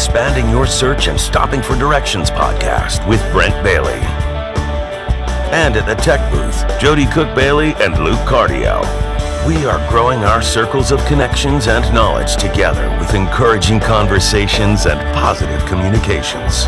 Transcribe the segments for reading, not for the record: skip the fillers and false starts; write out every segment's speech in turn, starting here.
Expanding Your Search and Stopping for Directions podcast with Brent Bailey. And at the tech booth, Jody Cook-Bailey and Luke Cardio. We are growing our circles of connections and knowledge together with encouraging conversations and positive communications.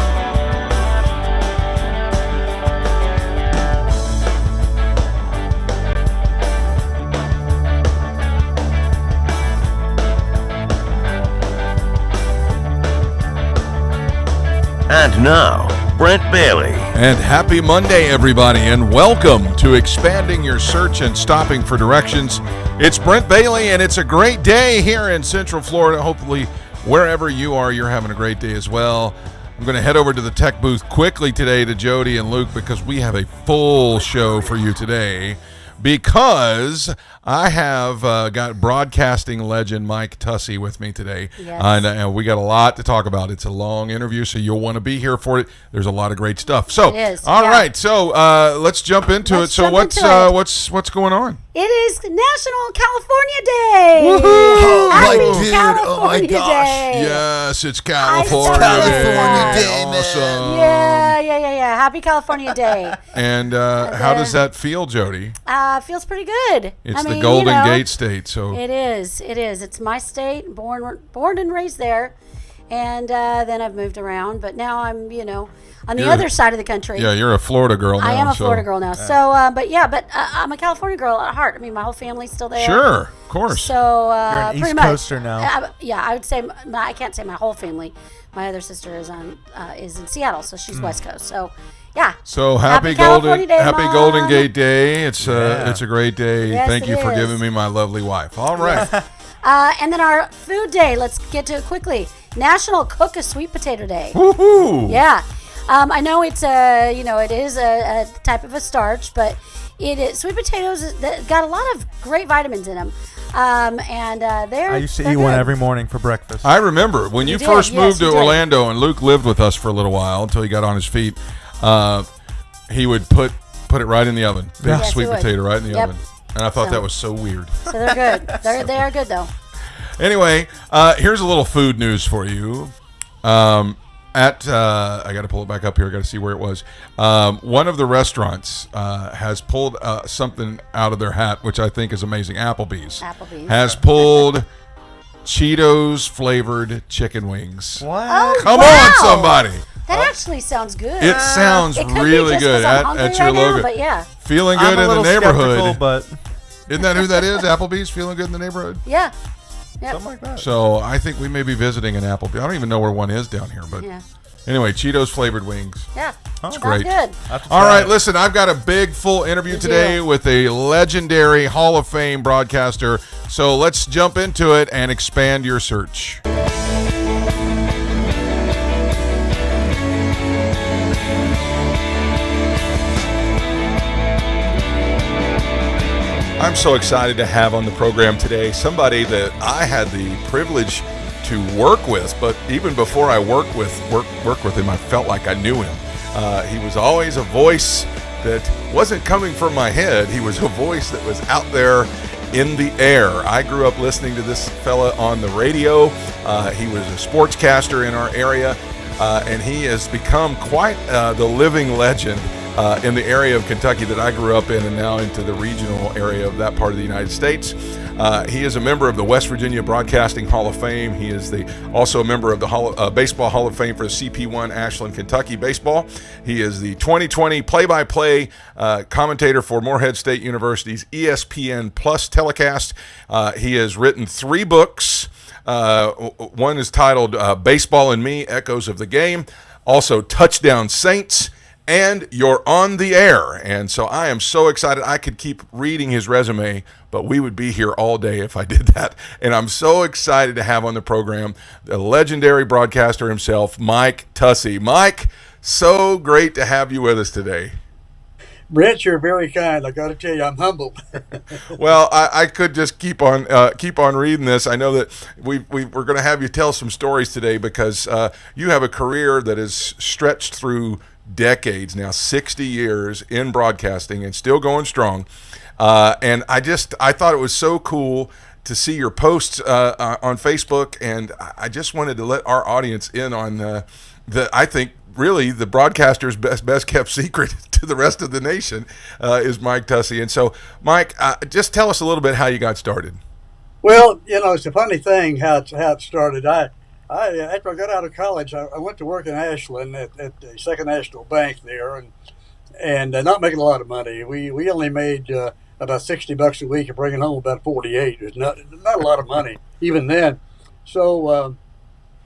And now, Brent Bailey. And happy Monday, everybody, and welcome to Expanding Your Search and Stopping for Directions. It's Brent Bailey, and it's a great day here in Central Florida. Hopefully, wherever you are, you're having a great day as well. I'm going to head over to the tech booth quickly today to Jody and Luke because we have a full show for you today. Because I have got broadcasting legend Mike Tussey with me today. Yes. And we got a lot to talk about. It's a long interview, so you'll want to be here for it. There's a lot of great stuff. So, it is, all yeah. right. So let's jump into it. So what's going on? It is National California Day. Woohoo! Happy Dude, California oh my gosh. Day. Yes, it's California California Day. Day, man. Awesome. Yeah. Happy California Day. And how does that feel, Jody? Feels pretty good. It's the Golden Gate State, so It is. It's my state. Born and raised there, and then I've moved around. But now I'm, on the other side of the country. Yeah, you're a Florida girl now. I am a Florida girl now. So, but I'm a California girl at heart. I mean, my whole family's still there. Sure, of course. So You're an pretty East much. Coaster now. I would say I can't say my whole family. My other sister is in Seattle, so she's West Coast. So, yeah. So Happy Golden Mom. Gate Day. It's a great day. Yes, Thank you it for is. giving me my lovely wife. All right. And then our food day. Let's get to it quickly. National Cook a Sweet Potato Day. Woohoo! Yeah. I know it's it is a type of a starch, but sweet potatoes got a lot of great vitamins in them. They're I used to they're eat one good. every morning for breakfast. I remember when you did, first yes, moved you to did. Orlando and Luke lived with us for a little while until he got on his feet. He would put it right in the oven. Big Yes, sweet he would. potato right in the Yep. oven. And I thought So- that was so weird. So they're good. They are good though. Anyway, here's a little food news for you. I got to pull it back up here. I got to see where it was. One of the restaurants has pulled something out of their hat, which I think is amazing. Applebee's has pulled Cheetos flavored chicken wings. What? Oh, Come wow. on, somebody! That actually sounds good. It sounds It could be really just good 'cause I'm hungry at your right now, logo. but yeah. Feeling I'm good a in the little neighborhood. skeptical, but Isn't that who that is? Applebee's feeling good in the neighborhood. Yeah. Yep. something like that. So I think we may be visiting an Applebee's. I don't even know where one is down here, but Yeah. anyway, Cheetos flavored wings. Yeah. It's Sounds great. good. I have to All try right, it. listen, I've got a big full interview Good today deal. with a legendary Hall of Fame broadcaster. So let's jump into it and expand your search. I'm so excited to have on the program today somebody that I had the privilege to work with, but even before I work with him, I felt like I knew him. He was always a voice that wasn't coming from my head. He was a voice that was out there in the air. I grew up listening to this fella on the radio. He was a sportscaster in our area, and he has become quite the living legend in the area of Kentucky that I grew up in, and now into the regional area of that part of the United States. He is a member of the West Virginia Broadcasting Hall of Fame. He is also a member of the Baseball Hall of Fame for CP1 Ashland, Kentucky baseball. He is the 2020 play-by-play commentator for Morehead State University's ESPN Plus telecast. He has written 3 books. One is titled Baseball and Me, Echoes of the Game. Also, Touchdown Saints. And You're on the Air. And so I am so excited. I could keep reading his resume, but we would be here all day if I did that. And I'm so excited to have on the program the legendary broadcaster himself, Mike Tussey. Mike, so great to have you with us today. Brent, you're very kind. I got to tell you, I'm humbled. Well, I could just keep on reading this. I know that we're going to have you tell some stories today because you have a career that is stretched through decades now, 60 years in broadcasting and still going strong. And I thought it was so cool to see your posts on Facebook, and I just wanted to let our audience in on I think really the broadcaster's best kept secret to the rest of the nation is Mike Tussey. And so, Mike, just tell us a little bit how you got started. Well, it's a funny thing how it started. I after I got out of college, I went to work in Ashland at the Second National Bank there, and not making a lot of money. We only made about $60 a week and bringing home about 48. It was not a lot of money even then. So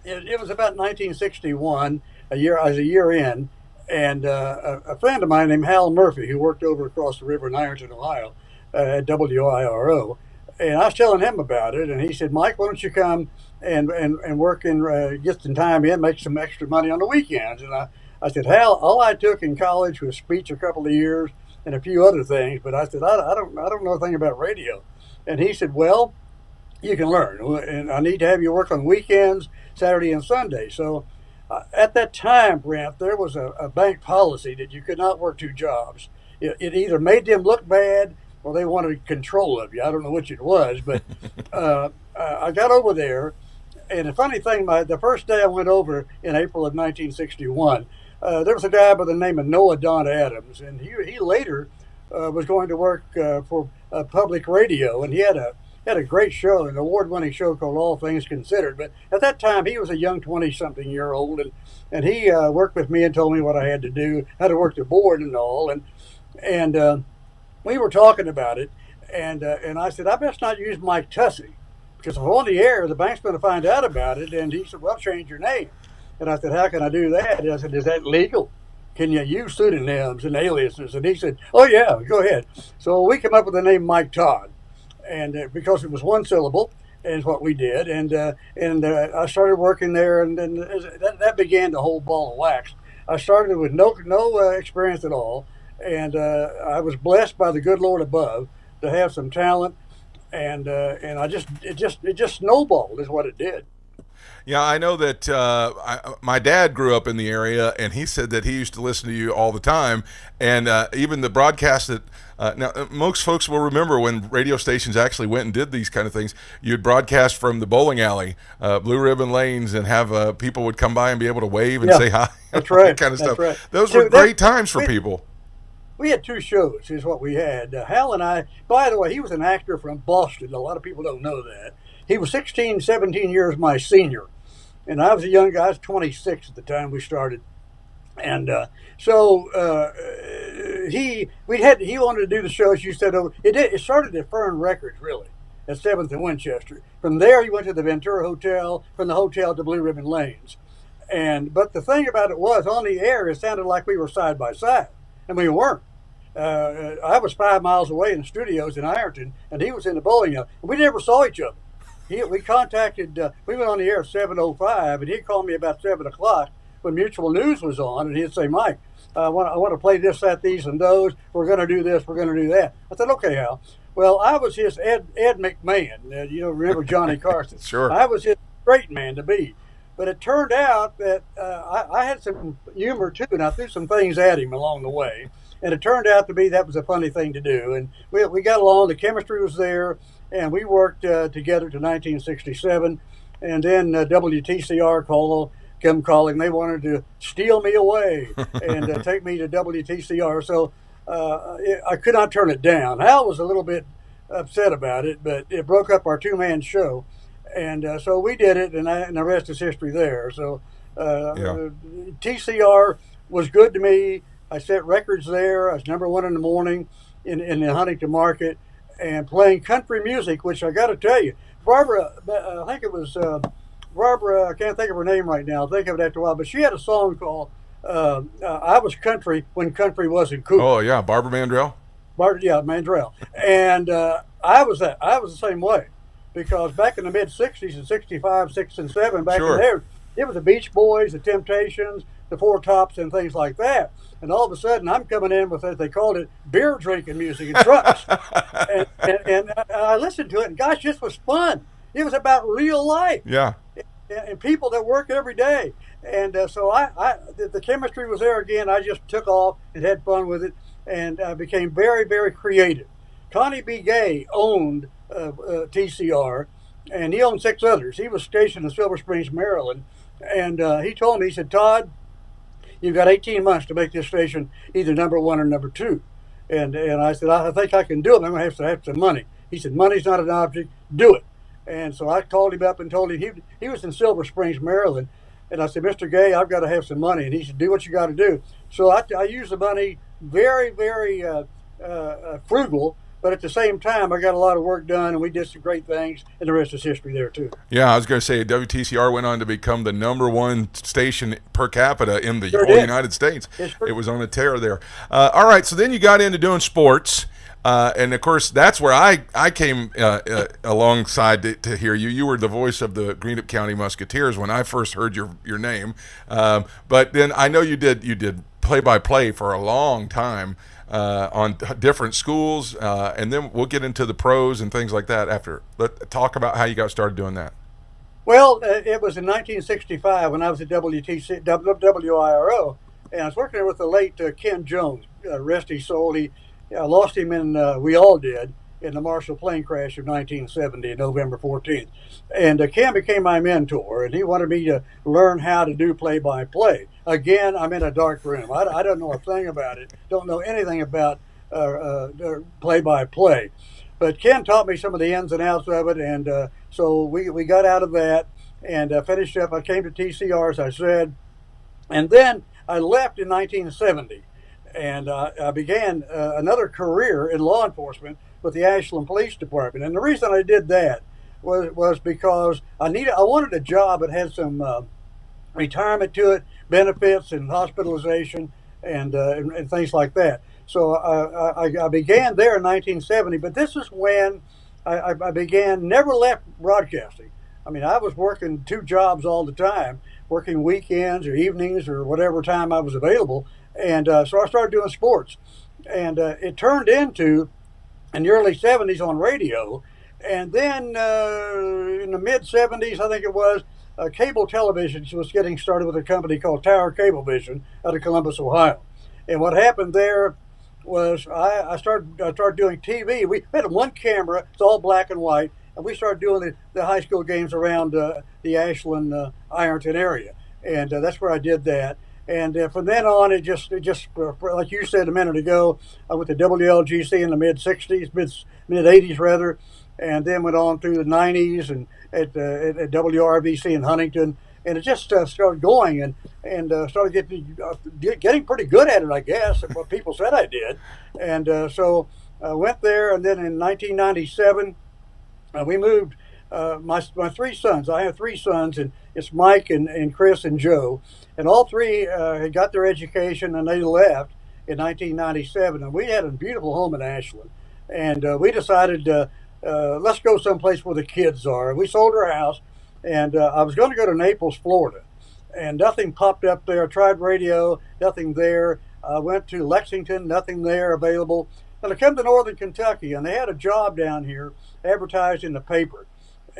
it was about 1961. I was a year in, and a friend of mine named Hal Murphy, who worked over across the river in Ironton, Ohio, at WIRO, and I was telling him about it, and he said, "Mike, why don't you come and work and get some time in, make some extra money on the weekends?" And I said, "Hal, all I took in college was speech a couple of years and a few other things, but I said I don't know anything about radio." And he said, "Well, you can learn, and I need to have you work on weekends, Saturday and Sunday." So at that time, Brent, there was a bank policy that you could not work two jobs. It either made them look bad or they wanted control of you. I don't know which it was, but I got over there. And the funny thing, the first day I went over in April of 1961, there was a guy by the name of Noah Don Adams, and he later was going to work for public radio, and he had a great show, an award-winning show called All Things Considered. But at that time, he was a young 20-something-year-old, and he worked with me and told me what I had to do, how to work the board and all. And we were talking about it, and I said, I best not use Mike Tussey, because if I'm on the air, the bank's going to find out about it. And he said, well, change your name. And I said, how can I do that? And I said, is that legal? Can you use pseudonyms and aliases? And he said, oh, yeah, go ahead. So we came up with the name Mike Todd. And because it was one syllable, is what we did. And I started working there, and then that began the whole ball of wax. I started with no experience at all. And I was blessed by the good Lord above to have some talent. And it just snowballed is what it did. Yeah, I know that my dad grew up in the area, and he said that he used to listen to you all the time. And even the broadcast that now most folks will remember when radio stations actually went and did these kind of things. You'd broadcast from the bowling alley, Blue Ribbon Lanes, and have people would come by and be able to wave and say hi. That's right. That kind of That's stuff. right. Those were great times for people. We had two shows, is what we had. Hal and I, by the way, he was an actor from Boston. A lot of people don't know that. He was 16, 17 years my senior. And I was a young guy. I was 26 at the time we started. And so he wanted to do the show, as you said. It started at Fern Records, really, at 7th and Winchester. From there, he went to the Ventura Hotel, from the hotel to Blue Ribbon Lanes. But the thing about it was, on the air, it sounded like we were side by side. And we weren't. I was 5 miles away in the studios in Ironton, and he was in the bowling alley. We never saw each other. We went on the air at 7:05, and he'd call me about 7 o'clock when Mutual News was on, and he'd say, Mike, I want to play this, that, these, and those. We're going to do this. We're going to do that. I said, okay, Hal. Well, I was his Ed McMahon. Remember Johnny Carson? Sure. I was his great man to be. But it turned out that I had some humor, too, and I threw some things at him along the way. And it turned out to be that was a funny thing to do. And we got along. The chemistry was there. And we worked together to 1967. And then WTCR came calling. They wanted to steal me away and take me to WTCR. So I could not turn it down. Hal was a little bit upset about it, but it broke up our two-man show. And so we did it, and the rest is history there. So TCR was good to me. I set records there. I was number one in the morning in the Huntington market and playing country music, which I got to tell you, Barbara, I think it was Barbara, I can't think of her name right now. I'll think of it after a while. But she had a song called I Was Country When Country Wasn't Cool. Oh, yeah, Barbara Mandrell? Mandrell. And I was the same way. Because back in the mid-'60s and 65, 6, and 7, back in there, it was the Beach Boys, the Temptations, the Four Tops, and things like that. And all of a sudden, I'm coming in with, as they called it, beer drinking music in trucks. and I listened to it, and gosh, this was fun. It was about real life. Yeah. And people that work every day. And so the chemistry was there again. I just took off and had fun with it and became very, very creative. Connie B. Gay owned TCR, and he owned 6 others. He was stationed in Silver Springs, Maryland, and he told me, he said, Todd, you've got 18 months to make this station either number 1 or number 2. And I said, I think I can do it. I'm going to have some money. He said, money's not an object. Do it. And so I called him up and told him he was in Silver Springs, Maryland. And I said, Mr. Gay, I've got to have some money. And he said, do what you got to do. So I used the money very, very frugal. But at the same time, I got a lot of work done, and we did some great things, and the rest is history there, too. Yeah, I was going to say WTCR went on to become the number 1 station per capita in the Sure whole did. United States. Sure. It was on a tear there. All right, so then you got into doing sports. And, of course, that's where I came alongside to hear you. You were the voice of the Greenup County Musketeers when I first heard your name. But then I know you did play-by-play for a long time on different schools. And then we'll get into the pros and things like that after. Let's talk about how you got started doing that. Well, it was in 1965 when I was at WIRO, and I was working there with the late Ken Jones, rest his soul. I lost him we all did, in the Marshall plane crash of 1970, November 14th. And Ken became my mentor, and he wanted me to learn how to do play-by-play. Again, I'm in a dark room. I don't know a thing about it, don't know anything about play-by-play. But Ken taught me some of the ins and outs of it, and so we got out of that and finished up. I came to TCR, as I said, and then I left in 1970. And I began another career in law enforcement with the Ashland Police Department. And the reason I did that was because I wanted a job that had some retirement to it, benefits and hospitalization and things like that. So I began there in 1970. But this is when I never left broadcasting. I mean, I was working 2 jobs all the time, working weekends or evenings or whatever time I was available. And so I started doing sports, and it turned into, in the early 70s, on radio. And then in the mid-70s, I think it was, cable television was getting started with a company called Tower Cablevision out of Columbus, Ohio. And what happened there was I started doing TV. We had 1 camera, it's all black and white, and we started doing the high school games around the Ashland, Ironton area. And that's where I did that. And from then on, it just like you said a minute ago, I went to WLGC in the mid-60s, mid-80s rather, and then went on through the 90s and at WRVC in Huntington, and it just started going and started getting pretty good at it, I guess, what people said I did. And so I went there, and then in 1997, we moved. My 3 sons, I have 3 sons, and it's Mike and Chris and Joe, and all 3 had got their education, and they left in 1997, and we had a beautiful home in Ashland, and we decided let's go someplace where the kids are. We sold our house, and I was going to go to Naples, Florida, and nothing popped up there. I tried radio, nothing there. I went to Lexington, nothing there available. And I come to Northern Kentucky, and they had a job down here advertised in the paper.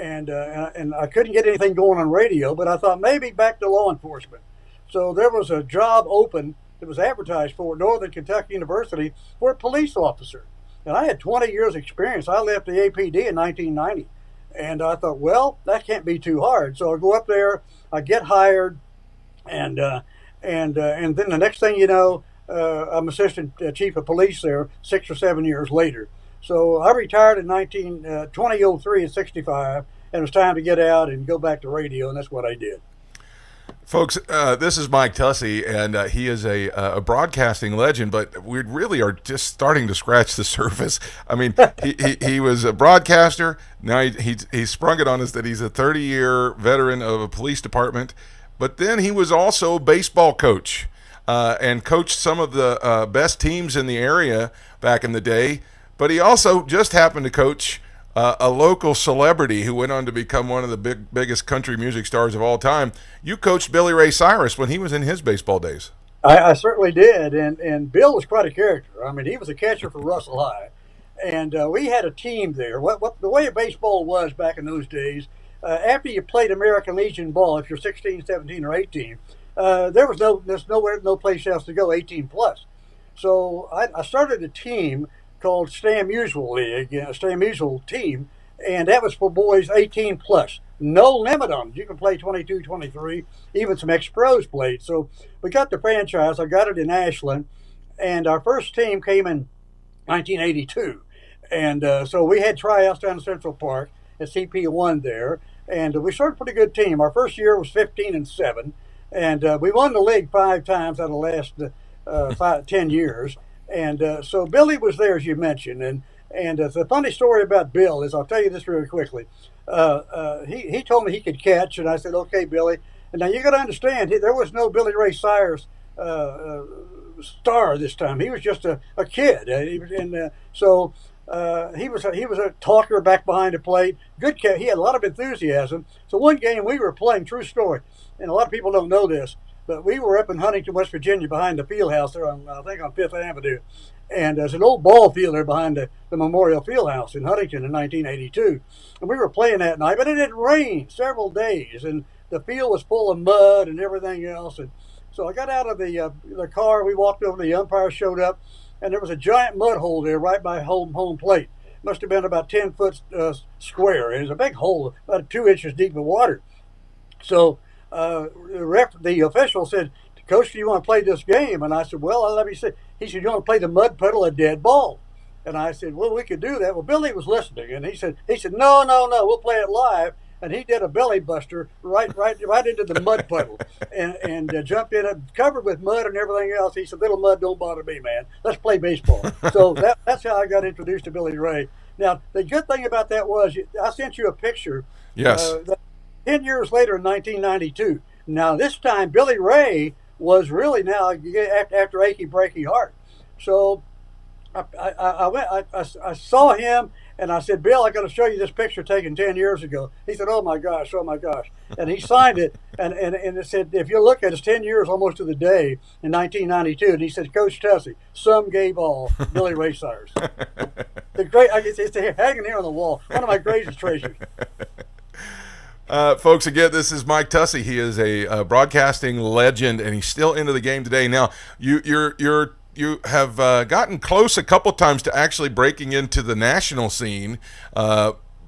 And I couldn't get anything going on radio, but I thought maybe back to law enforcement. So there was a job open that was advertised for Northern Kentucky University for a police officer. And I had 20 years experience. I left the APD in 1990. And I thought, well, that can't be too hard. So I go up there, I get hired, and then the next thing you know, I'm assistant chief of police there 6 or 7 years later. So I retired in 2003 at 65, and it was time to get out and go back to radio, and that's what I did. Folks, this is Mike Tussey, and he is a broadcasting legend, but we really are just starting to scratch the surface. I mean, he was a broadcaster. Now he sprung it on us that he's a 30-year veteran of a police department, but then he was also a baseball coach and coached some of the best teams in the area back in the day. But he also just happened to coach a local celebrity who went on to become one of the biggest country music stars of all time. You coached Billy Ray Cyrus when he was in his baseball days. I certainly did, and Bill was quite a character. I mean, he was a catcher for Russell High, and we had a team there. What the way baseball was back in those days, after you played American Legion ball, if you're 16, 17, or 18, there's no place else to go, 18 plus. So I started a team called Stam Musial League, a Stam Musial team, and that was for boys 18 plus. No limit on it. You can play 22, 23, even some ex-pros played. So we got the franchise. I got it in Ashland, and our first team came in 1982. And so we had tryouts down in Central Park at CP1 there, and we started a pretty good team. Our first year was 15-7, and we won the league 5 times out of the last 10 years. And so Billy was there, as you mentioned, and the funny story about Bill is, I'll tell you this really quickly. He told me he could catch, and I said, okay, Billy. And now you got to understand, there was no Billy Ray Cyrus star this time. He was just a kid, so he was a talker back behind the plate. Good cat. He had a lot of enthusiasm. So one game we were playing, true story, and a lot of people don't know this, but we were up in Huntington, West Virginia, behind the field house there on, I think, on Fifth Avenue. And there's an old ball field there behind the Memorial Fieldhouse in Huntington in 1982. And we were playing that night, but it had rained several days, and the field was full of mud and everything else. And so I got out of the car, we walked over, the umpire showed up, and there was a giant mud hole there right by home plate. Must have been about 10 foot square. It was a big hole, about 2 inches deep of water. So the official said, Coach, do you want to play this game? And I said, well, let me see. He said, you want to play the mud puddle a dead ball? And I said, well, we could do that. Well, Billy was listening, and he said, no, we'll play it live. And he did a belly buster right into the mud puddle, and jumped in it, covered with mud and everything else. He said, little mud don't bother me, man. Let's play baseball. So that's how I got introduced to Billy Ray. Now, the good thing about that was I sent you a picture. Yes. 10 years later in 1992. Now, this time, Billy Ray was really now after achy breaky heart. So I saw him, and I said, Bill, I got to show you this picture taken 10 years ago. He said, oh my gosh. And he signed it, and it said, if you look at it, it's 10 years almost to the day in 1992. And he said, Coach Tussey, some gave all, Billy Ray Cyrus. It's hanging here on the wall, one of my greatest treasures. Folks, again, this is Mike Tussey. He is a broadcasting legend, and he's still into the game today. Now, you have gotten close a couple times to actually breaking into the national scene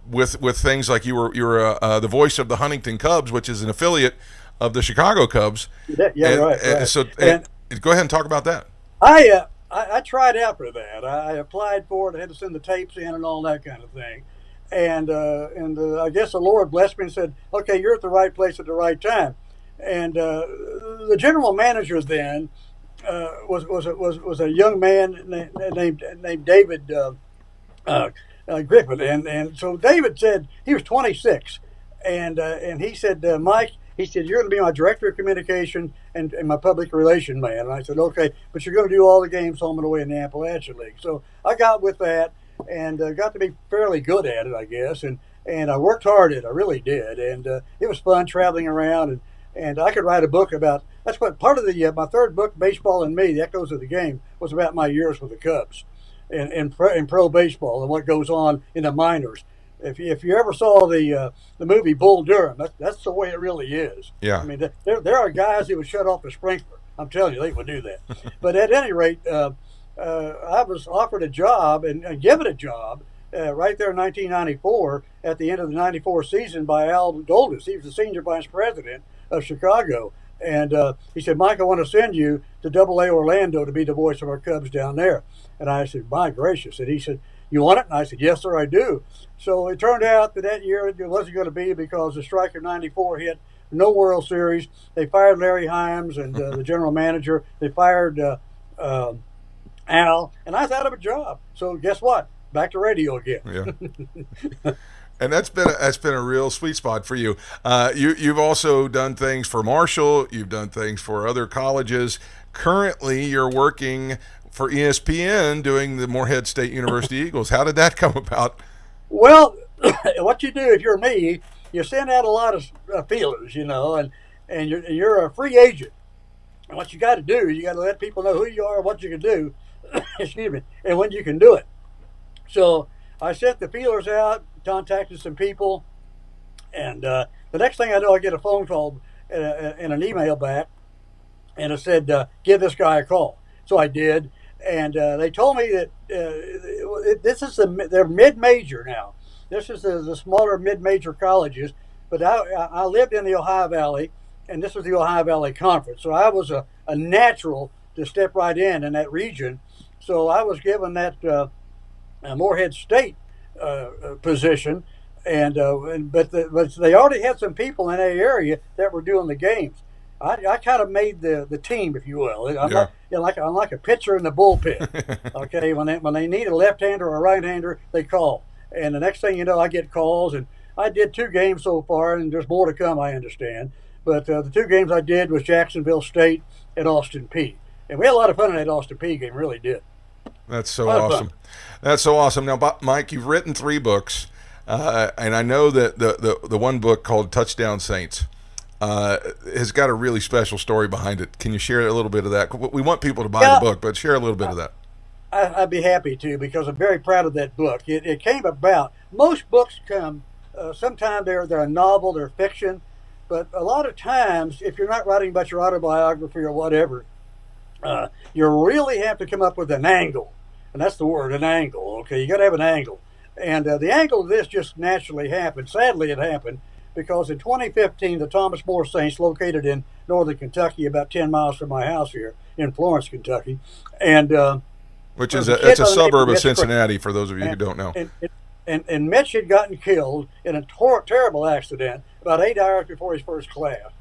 with things like you were the voice of the Huntington Cubs, which is an affiliate of the Chicago Cubs. Right. So go ahead and talk about that. I tried out for that. I applied for it. I had to send the tapes in and all that kind of thing. And I guess the Lord blessed me and said, okay, you're at the right place at the right time. And the general manager then was a young man named David Griffin. And so David said, he was 26. And he said, Mike, he said, you're going to be my director of communication and my public relation man. And I said, okay, but you're going to do all the games home and away in the Appalachian League. So I got with that. And got to be fairly good at it, I guess, and I worked hard at it. I really did, and it was fun traveling around, and I could write a book about. That's what part of my third book, Baseball and Me, the Echoes of the Game, was about my years with the Cubs, and pro baseball and what goes on in the minors. If you ever saw the movie Bull Durham, that's the way it really is. Yeah. I mean, there are guys who would shut off the sprinkler. I'm telling you, they would do that. But at any rate. I was offered a job and given a job right there in 1994 at the end of the 94 season by Al Goldus. He was the senior vice president of Chicago. And he said, Mike, I want to send you to AA Orlando to be the voice of our Cubs down there. And I said, my gracious. And he said, you want it? And I said, yes, sir, I do. So it turned out that year it wasn't going to be because the strike of 94 hit. No World Series. They fired Larry Himes and the general manager. They fired Al, and I was out of a job. So guess what? Back to radio again. Yeah. And that's been a real sweet spot for you. You've also done things for Marshall. You've done things for other colleges. Currently, you're working for ESPN doing the Morehead State University Eagles. How did that come about? Well, what you do if you're me, you send out a lot of feelers, and you're a free agent. And what you got to do, you got to let people know who you are, what you can do. Excuse me, and when you can do it. So I sent the feelers out, contacted some people, and the next thing I know, I get a phone call and an email back, and it said, give this guy a call. So I did, and they told me that this is they're mid-major now, This is the smaller mid-major colleges. But I lived in the Ohio Valley, and this was the Ohio Valley Conference. So I was a natural to step right in that region. So I was given that Morehead State position, but they already had some people in that area that were doing the games. I kind of made the team, if you will. I'm like a pitcher in the bullpen. Okay, when they need a left-hander or a right-hander, they call, and the next thing you know, I get calls, and I did 2 games so far, and there's more to come, I understand. But the 2 games I did was Jacksonville State and Austin Peay, and we had a lot of fun in that Austin Peay game. Really did. That's so awesome. That's so awesome. Now, Mike, you've written 3 books, and I know that the one book called Touchdown Saints has got a really special story behind it. Can you share a little bit of that? We want people to buy the book, but share a little bit of that. I'd be happy to, because I'm very proud of that book. It came about. Most books come, sometimes they're a novel, they're fiction, but a lot of times, if you're not writing about your autobiography or whatever, you really have to come up with an angle. And that's the word, an angle. Okay, you got to have an angle. And the angle of this just naturally happened. Sadly, it happened because in 2015, the Thomas More Saints, located in northern Kentucky, about 10 miles from my house here in Florence, Kentucky, and which is it's a suburb of Cincinnati, for those of you who don't know. And Mitch had gotten killed in a terrible accident about 8 hours before his first class,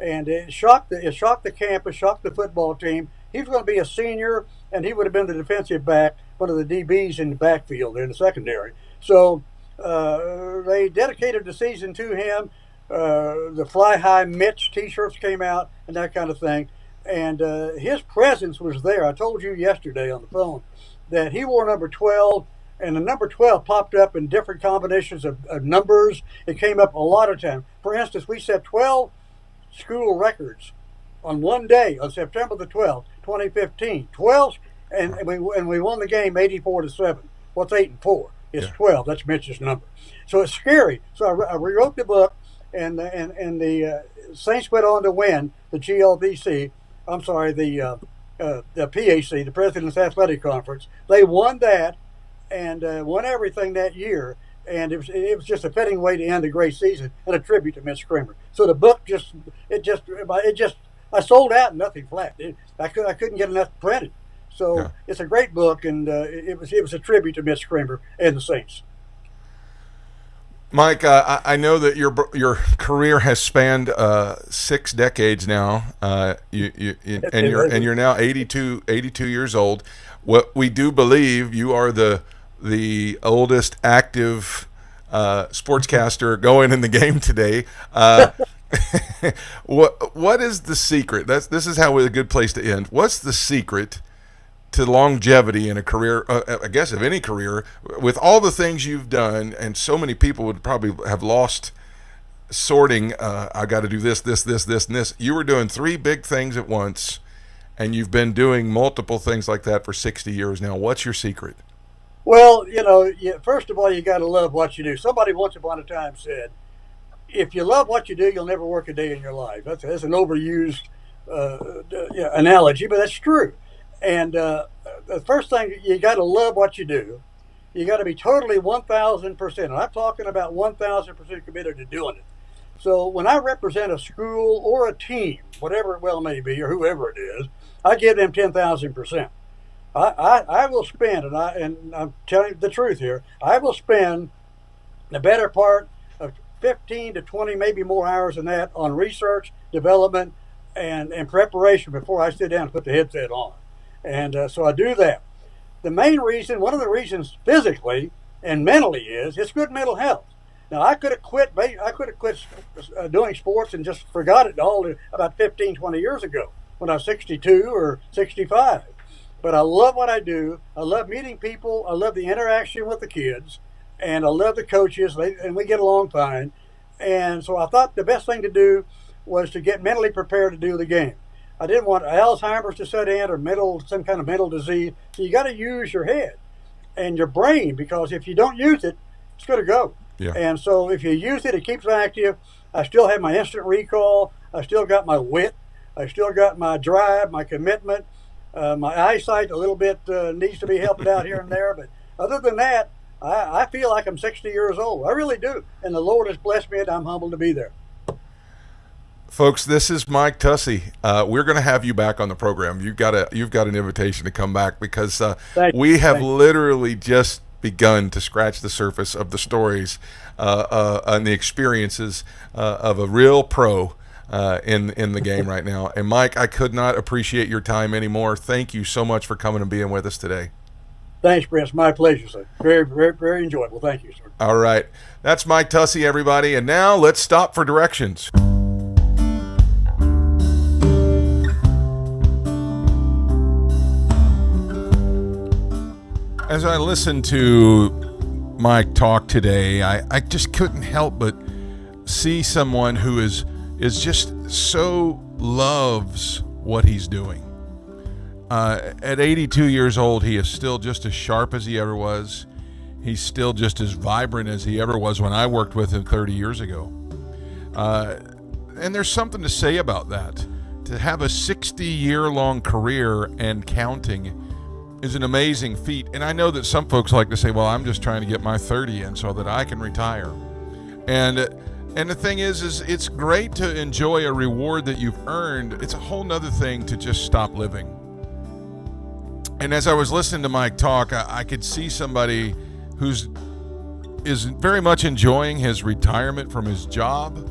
and it shocked the campus, shocked the football team. He was going to be a senior, and he would have been the defensive back, one of the DBs in the backfield in the secondary. So they dedicated the season to him. The Fly High Mitch T-shirts came out and that kind of thing. And his presence was there. I told you yesterday on the phone that he wore number 12, and the number 12 popped up in different combinations of numbers. It came up a lot of times. For instance, we set 12 school records on one day, on September the 12th, 2015. 12, and we won the game 84-7. What's 8 and 4? It's 12. That's Mitch's number. So it's scary. So I rewrote the book, and the Saints went on to win the GLVC. I'm sorry, the PAC, the President's Athletic Conference. They won that and won everything that year. And it was just a fitting way to end a great season and a tribute to Mitch Kramer. So the book I sold out and nothing flat. I couldn't get enough printed. So it's a great book, and it was a tribute to Mitch Kramer and the Saints. Mike, I know that your career has spanned 6 decades now. You're now 82 years old. What we do believe, you are the oldest active sportscaster going in the game today. What is the secret? This is how a good place to end. What's the secret to longevity in a career, I guess of any career, with all the things you've done? And so many people would probably have lost sorting. I got to do this, and this. You were doing 3 big things at once, and you've been doing multiple things like that for 60 years now. What's your secret? Well, first of all, you got to love what you do. Somebody once upon a time said, if you love what you do, you'll never work a day in your life. That's an overused analogy, but that's true. And the first thing, you got to love what you do. You got to be totally 1,000%. And I'm talking about 1,000% committed to doing it. So when I represent a school or a team, whatever it well may be, or whoever it is, I give them 10,000%. I will spend, and I'm telling you the truth here, I will spend the better part of 15 to 20, maybe more hours than that on research, development, and preparation before I sit down and put the headset on. And so I do that. The main reason, one of the reasons physically and mentally is it's good mental health. Now, I could have quit doing sports and just forgot it all about 15, 20 years ago when I was 62 or 65. But I love what I do. I love meeting people. I love the interaction with the kids. And I love the coaches, and we get along fine. And so I thought the best thing to do was to get mentally prepared to do the game. I didn't want Alzheimer's to set in or some kind of mental disease. So you got to use your head and your brain, because if you don't use it, it's going to go. Yeah. And so if you use it, it keeps me active. I still have my instant recall. I still got my wit. I still got my drive, my commitment. My eyesight a little bit needs to be helped out here and there. But other than that, I feel like I'm 60 years old. I really do. And the Lord has blessed me, and I'm humbled to be there. Folks, this is Mike Tussey. We're going to have you back on the program. You've got an invitation to come back because we have literally just begun to scratch the surface of the stories and the experiences of a real pro in the game right now. And Mike, I could not appreciate your time anymore. Thank you so much for coming and being with us today. Thanks, Brent. It's my pleasure, sir. Very, very, very enjoyable. Thank you, sir. All right. That's Mike Tussey, everybody. And now let's stop for directions. As I listened to Mike talk today, I just couldn't help but see someone who is just so loves what he's doing. At 82 years old, he is still just as sharp as he ever was. He's still just as vibrant as he ever was when I worked with him 30 years ago. And there's something to say about that. To have a 60-year-long career and counting is an amazing feat. And I know that some folks like to say, well, I'm just trying to get my 30 in so that I can retire. And the thing is it's great to enjoy a reward that you've earned. It's a whole nother thing to just stop living. And as I was listening to Mike talk, I could see somebody is very much enjoying his retirement from his job,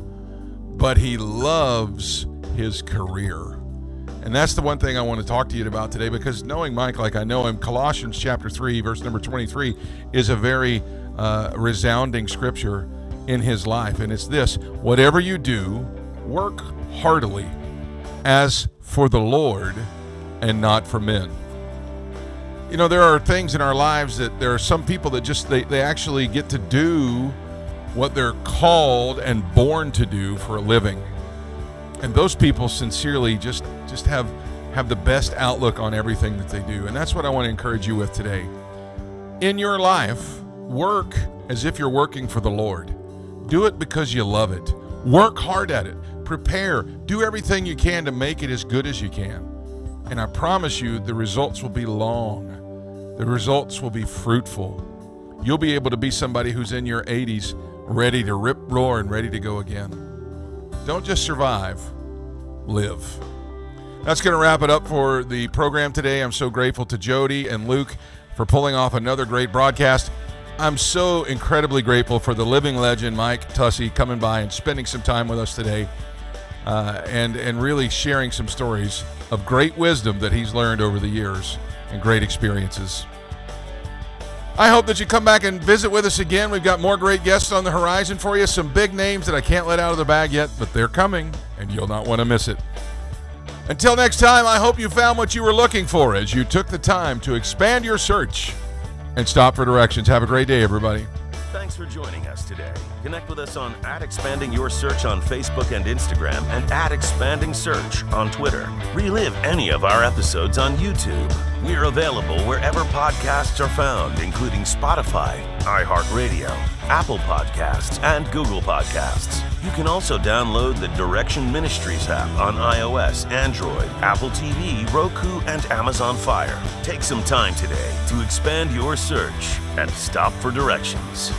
but he loves his career. And that's the one thing I want to talk to you about today, because knowing Mike like I know him, Colossians chapter 3, verse number 23 is a very resounding scripture in his life. And it's this: whatever you do, work heartily as for the Lord and not for men. You know, there are things in our lives that there are some people that just, they actually get to do what they're called and born to do for a living. And those people sincerely just have the best outlook on everything that they do. And that's what I want to encourage you with today. In your life, work as if you're working for the Lord. Do it because you love it. Work hard at it. Prepare. Do everything you can to make it as good as you can. And I promise you, the results will be long. The results will be fruitful. You'll be able to be somebody who's in your 80s, ready to rip, roar, and ready to go again. Don't just survive, live. That's going to wrap it up for the program today. I'm so grateful to Jody and Luke for pulling off another great broadcast. I'm so incredibly grateful for the living legend, Mike Tussey, coming by and spending some time with us today and really sharing some stories of great wisdom that he's learned over the years and great experiences. I hope that you come back and visit with us again. We've got more great guests on the horizon for you. Some big names that I can't let out of the bag yet, but they're coming, and you'll not want to miss it. Until next time, I hope you found what you were looking for as you took the time to expand your search and stop for directions. Have a great day, everybody. Thanks for joining us today. Connect with us on @expandingyoursearch on Facebook and Instagram and @expandingsearch on Twitter. Relive any of our episodes on YouTube. We're available wherever podcasts are found, including Spotify, iHeartRadio, Apple Podcasts, and Google Podcasts. You can also download the Direction Ministries app on iOS, Android, Apple TV, Roku, and Amazon Fire. Take some time today to expand your search and stop for directions.